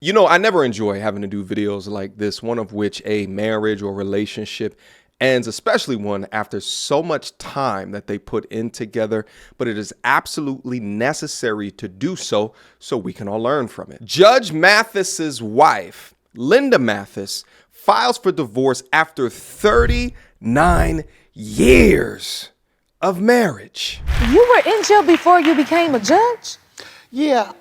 You know, I never enjoy having to do videos like this, one of which a marriage or relationship ends, especially one after so much time that they put in together, but it is absolutely necessary to do so we can all learn from it. Judge Mathis's wife, Linda Mathis, files for divorce after 39 years of marriage. You were in jail before you became a judge? Yeah,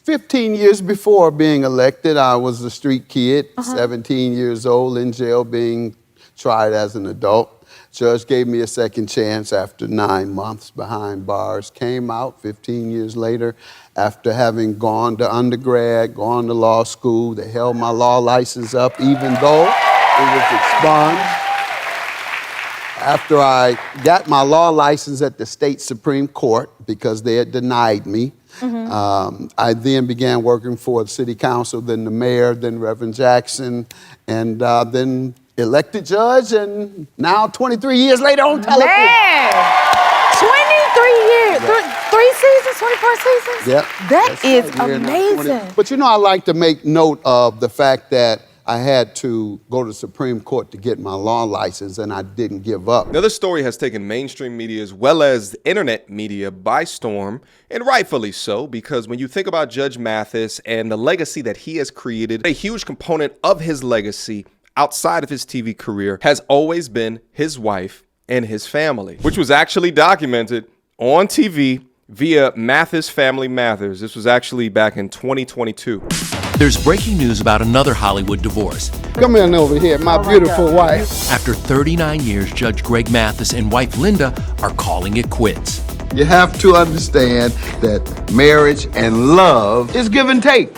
15 years before being elected, I was a street kid, 17 years old, in jail being tried as an adult. Judge gave me a second chance after 9 months behind bars. Came out 15 years later after having gone to undergrad, gone to law school. They held my law license up even though it was expunged. After I got my law license at the state Supreme Court because they had denied me, I then began working for the city council, then the mayor, then Reverend Jackson, and then elected judge, and now 23 years later on television. Man, 23 years, three seasons, 24 seasons? Yep. That is right. amazing. But you know, I like to make note of the fact that I had to go to the Supreme Court to get my law license, and I didn't give up. Now, this story has taken mainstream media as well as the internet media by storm, and rightfully so, because when you think about Judge Mathis and the legacy that he has created, a huge component of his legacy outside of his TV career has always been his wife and his family, which was actually documented on TV via Mathis Family Matters. This was actually back in 2022. There's breaking news about another Hollywood divorce. Come in over here, my beautiful wife. After 39 years, Judge Greg Mathis and wife Linda are calling it quits. You have to understand that marriage and love is give and take.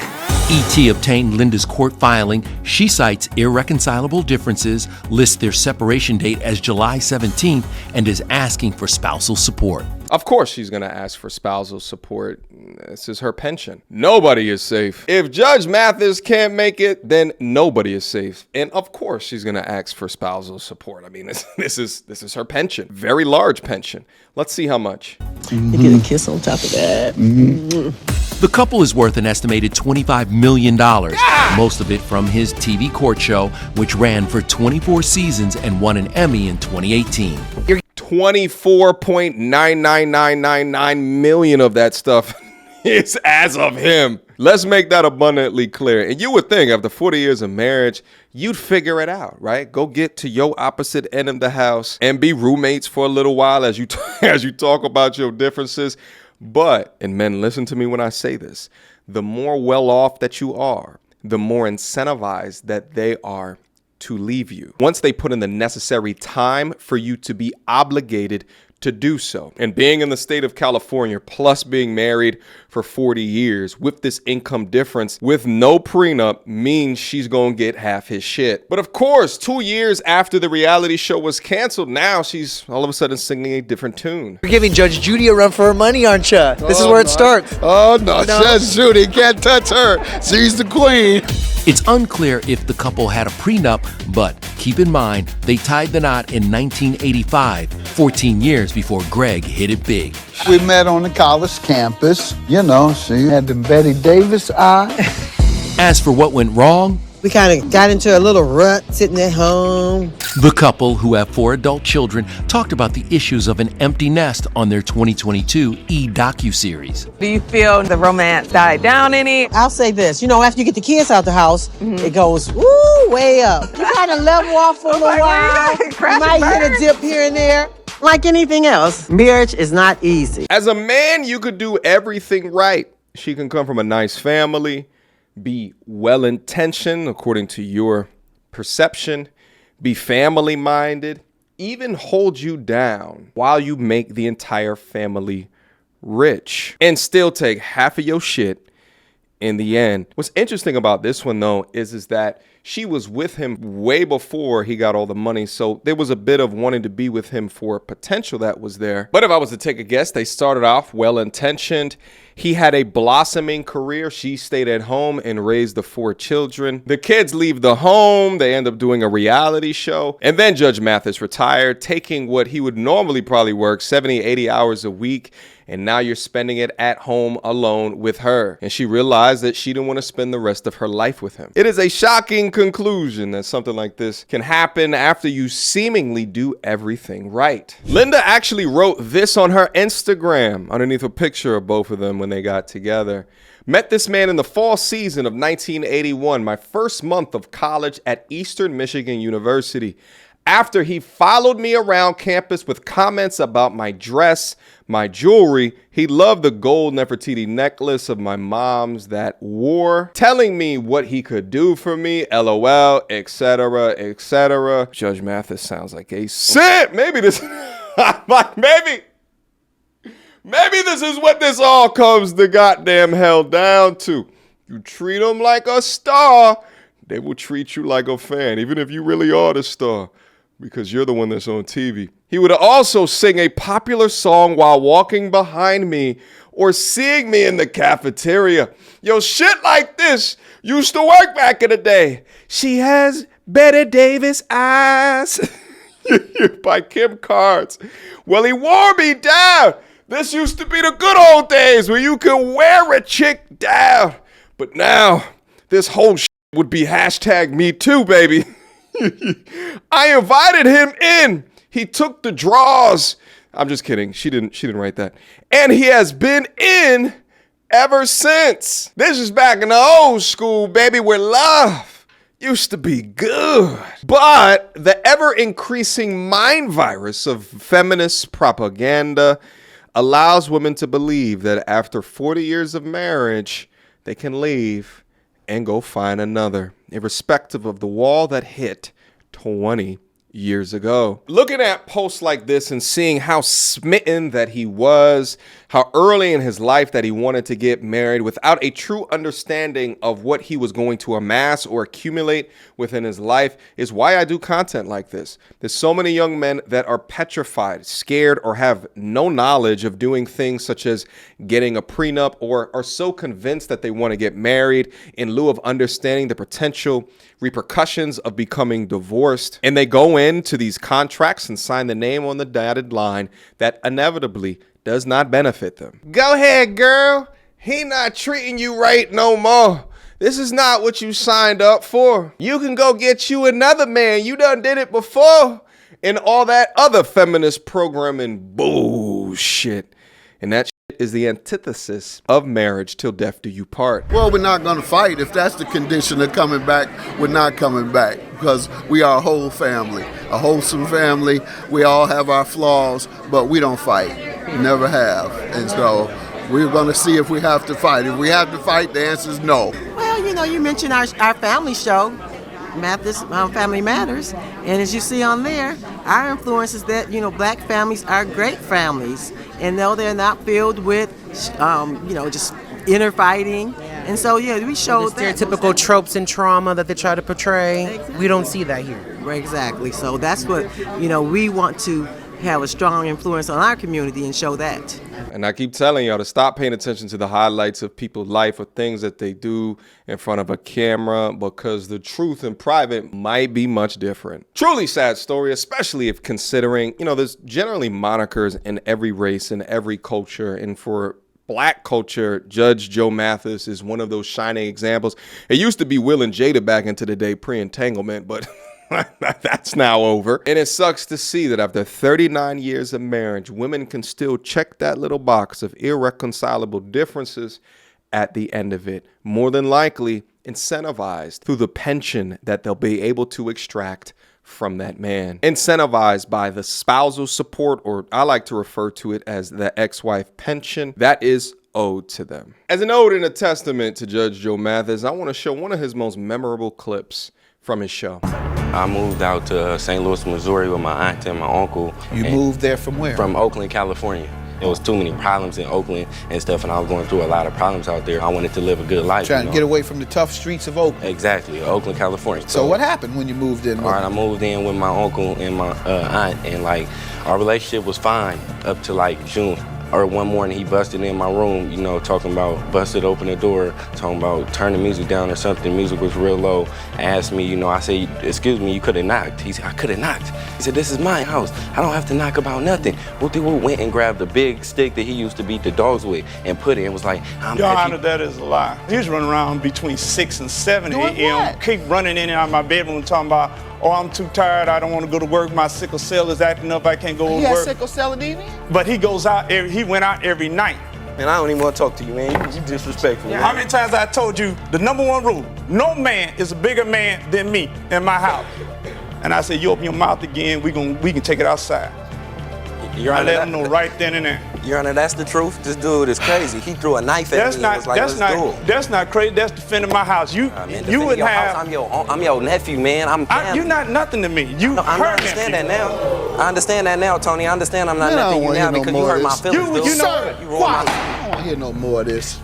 ET obtained Linda's court filing. She cites irreconcilable differences, lists their separation date as July 17th, and is asking for spousal support. Of course she's going to ask for spousal support. This is her pension. Nobody is safe. If Judge Mathis can't make it, then nobody is safe. And of course she's going to ask for spousal support. I mean, this is her pension. Very large pension. Let's see how much. You get a kiss on top of that. The couple is worth an estimated $25 million, most of it from his TV court show, which ran for 24 seasons and won an Emmy in 2018. 24.99999 million of that stuff is as of him. Let's make that abundantly clear. And you would think after 40 years of marriage, you'd figure it out, right? Go get to your opposite end of the house and be roommates for a little while as you talk about your differences. But, and men, listen to me when I say this, the more well off that you are, the more incentivized that they are to leave you once they put in the necessary time for you to be obligated to do so. And being in the state of California, plus being married for 40 years with this income difference with no prenup means she's gonna get half his shit. But of course, 2 years after the reality show was canceled, now she's all of a sudden singing a different tune. You're giving Judge Judy a run for her money, aren't you? This is where it starts. Oh, no, Judge Judy, can't touch her. She's the queen. It's unclear if the couple had a prenup, but keep in mind, they tied the knot in 1985, 14 years before Greg hit it big. We met on the college campus. You know, she had the Betty Davis eye. As for what went wrong, We kind of got into a little rut sitting at home. the couple, who have 4 adult children, talked about the issues of an empty nest on their 2022 docuseries. Do you feel the romance died down any? I'll say this, you know, after you get the kids out the house, it goes way up. You kind of level off for a little while. You might hit a dip here and there. Like anything else, marriage is not easy. As a man, you could do everything right. She can come from a nice family, be well-intentioned according to your perception, be family-minded, even hold you down while you make the entire family rich, and still take half of your shit in the end. What's interesting about this one, though, is that she was with him way before he got all the money. So there was a bit of wanting to be with him for potential that was there. But if I was to take a guess, they started off well-intentioned. He had a blossoming career. She stayed at home and raised the 4 children. The kids leave the home. They end up doing a reality show. And then Judge Mathis retired, taking what he would normally probably work 70, 80 hours a week. And now you're spending it at home alone with her. And she realized that she didn't want to spend the rest of her life with him. It is a shocking conclusion that something like this can happen after you seemingly do everything right. Linda actually wrote this on her Instagram underneath a picture of both of them when they got together. Met this man in the fall season of 1981, my first month of college at Eastern Michigan University. After he followed me around campus with comments about my dress, my jewelry, he loved the gold Nefertiti necklace of my mom's that wore, telling me what he could do for me, LOL, etc., etc. Judge Mathis sounds like a simp. Maybe this, maybe this is what this all comes to goddamn hell down to. You treat them like a star, they will treat you like a fan, even if you really are the star, because you're the one that's on TV. He would also sing a popular song while walking behind me or seeing me in the cafeteria. Yo, shit like this used to work back in the day. She has Betty Davis eyes by Kim Cards. Well, he wore me down. This used to be the good old days where you could wear a chick down. But now, this whole shit would be hashtag me too, baby. I invited him in. He took the draws. I'm just kidding. She didn't write that. And he has been in ever since. This is back in the old school, baby, where love used to be good. But the ever-increasing mind virus of feminist propaganda allows women to believe that after 40 years of marriage, they can leave and go find another, irrespective of the wall that hit 20 years ago. Looking at posts like this and seeing how smitten that he was, how early in his life that he wanted to get married without a true understanding of what he was going to amass or accumulate within his life is why I do content like this. There's so many young men that are petrified, scared, or have no knowledge of doing things such as getting a prenup, or are so convinced that they want to get married in lieu of understanding the potential repercussions of becoming divorced. And they go into these contracts and sign the name on the dotted line that inevitably does not benefit them. Go ahead, girl. He not treating you right no more. This is not what you signed up for. You can go get you another man. You done did it before. And all that other feminist programming bullshit. And that is the antithesis of marriage till death do you part. Well, we're not going to fight. If that's the condition of coming back, we're not coming back, because we are a whole family, a wholesome family. We all have our flaws, but we don't fight. We never have. And so we're going to see if we have to fight. If we have to fight, the answer is no. Well, you know, you mentioned our family show, Mathis, Family Matters, and as you see on there, our influence is that, you know, black families are great families, and no, they're not filled with, just inner fighting. And so, yeah, we show the stereotypical tropes and trauma that they try to portray. Exactly. We don't see that here. Exactly. So that's what, we want to have a strong influence on our community and show that. And I keep telling y'all to stop paying attention to the highlights of people's life or things that they do in front of a camera, because the truth in private might be much different. Truly sad story, especially if considering, there's generally monikers in every race and every culture. And for black culture, Judge Joe Mathis is one of those shining examples. It used to be Will and Jada back into the day pre-entanglement, but that's now over. And it sucks to see that after 39 years of marriage, women can still check that little box of irreconcilable differences at the end of it, more than likely incentivized through the pension that they'll be able to extract from that man. Incentivized by the spousal support, or I like to refer to it as the ex-wife pension, that is owed to them. As an ode and a testament to Judge Joe Mathis, I want to show one of his most memorable clips from his show. I moved out to St. Louis, Missouri with my aunt and my uncle. You moved there from where? From Oakland, California. There was too many problems in Oakland and stuff, and I was going through a lot of problems out there. I wanted to live a good life. Trying to get away from the tough streets of Oakland. Exactly, Oakland, California. So what happened when you moved in? All right, I moved in with my uncle and my aunt, and like our relationship was fine up to like June. Or one morning he busted in my room, you know, talking about busted open the door, talking about turn the music down or something. Music was real low. Asked me, you know, I said, excuse me, you could have knocked. He said, I could have knocked. He said, this is my house. I don't have to knock about nothing. We went and grabbed a big stick that he used to beat the dogs with and put it and was like, Your Honor, that is a lie. He was running around between 6 and 7 a.m. Keep running in and out of my bedroom talking about, oh, I'm too tired, I don't want to go to work, my sickle cell is acting up, I can't go to work. He has sickle cell anemia? But he goes out, he went out every night. Man, I don't even want to talk to you, man. You disrespectful, man. How many times I told you, the #1 rule, no man is a bigger man than me in my house. And I said, you open your mouth again, we can take it outside. Your I Honor, let him know right then and there. Your Honor, that's the truth. This dude is crazy. He threw a knife at me and was like, let's do it. That's not crazy, that's defending my house. You wouldn't have. I'm your nephew, man. You're not nothing to me. You I understand that now. I understand that now, Tony. I understand I'm not nephew you now because you hurt my feelings. You know you ruined my life. I don't want to hear no more of this.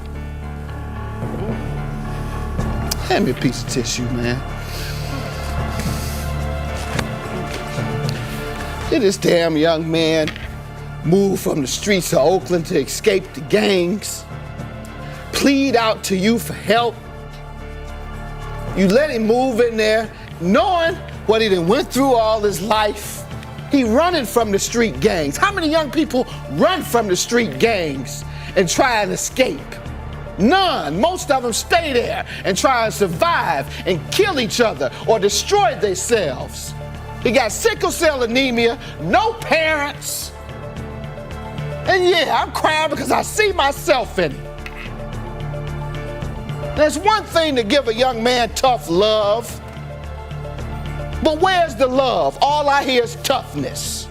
Hand me a piece of tissue, man. Did this damn young man move from the streets of Oakland to escape the gangs, plead out to you for help? You let him move in there knowing what he done went through all his life. He running from the street gangs. How many young people run from the street gangs and try and escape? None. Most of them stay there and try and survive and kill each other or destroy themselves. He got sickle cell anemia, no parents. And yeah, I'm crying because I see myself in it. There's one thing to give a young man tough love, but where's the love? All I hear is toughness.